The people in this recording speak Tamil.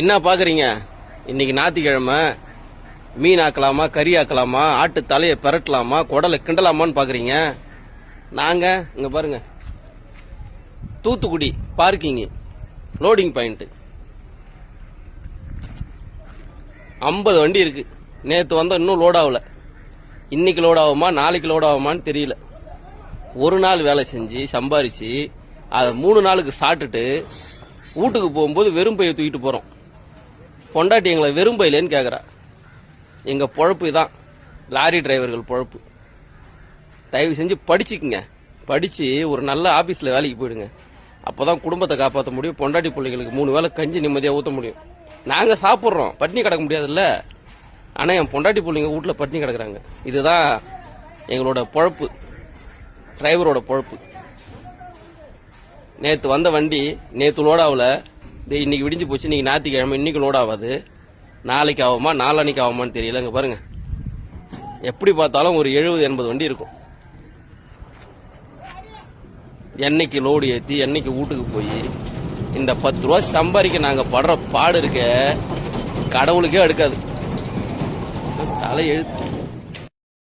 என்ன பாக்குறீங்க? இன்னைக்கு ஞாயிற்றுக்கிழமை மீன் ஆக்கலாமா, கறி ஆக்கலாமா, ஆட்டு தலையை பெரட்டலாமா, குடலை கிண்டலாமான்னு பாக்குறீங்க. நாங்க இங்க பாருங்க, தூத்துக்குடி பார்க்கிங் லோடிங் பாயிண்ட் 50 வண்டி இருக்கு. நேத்து வந்த இன்னும் லோட் ஆகல. இன்னைக்கு லோட் ஆகுமா, நாளைக்கு லோட் ஆகுமான்னு தெரியல. ஒரு நாள் வேலை செஞ்சு சம்பாரிச்சு அதை 3 நாளுக்கு சாப்பிட்டுட்டு வீட்டுக்கு போகும்போது வெறும் பையை தூக்கிட்டு போறோம். பொண்டாட்டி எங்களை வெறும் பையிலேன்னு கேட்குறா. எங்க பொழப்பு தான் லாரி டிரைவர்கள் பொழப்பு. தயவு செஞ்சு படிச்சுக்குங்க. படிச்சு ஒரு நல்ல ஆபீஸ்ல வேலைக்கு போயிடுங்க. அப்பதான் குடும்பத்தை காப்பாற்ற முடியும். பொண்டாட்டி பிள்ளைகளுக்கு 3 வேளை கஞ்சி நிம்மதியா ஊற்ற முடியும். நாங்க சாப்பிட்றோம், பட்டினி கிடக்க முடியாதுல்ல. ஆனா என் பொண்டாட்டி பிள்ளைங்க வீட்டுல பட்டினி கிடக்குறாங்க. இதுதான் எங்களோட பொழப்பு, டிரைவரோட பொழப்பு. நேத்து வந்த வண்டி நேத்து லோட் ஆகல. இன்னைக்கு விடிஞ்சு போச்சு. இன்னைக்கு ஞாயிற்றுக்கிழமை, இன்னைக்கு லோட் ஆகாது. நாளைக்கு ஆகுமா, நாளான்னைக்கு ஆகுமான்னு தெரியல. இங்க பாருங்க, எப்படி பார்த்தாலும் ஒரு 70-80 வண்டி இருக்கும். என்னைக்கு லோடு ஏற்றி என்னைக்கு வீட்டுக்கு போய் இந்த 10 ரூபா சம்பாதிக்க நாங்க படுற பாடு இருக்க கடவுளுக்கே அடுக்காது. தலை எழுத்து.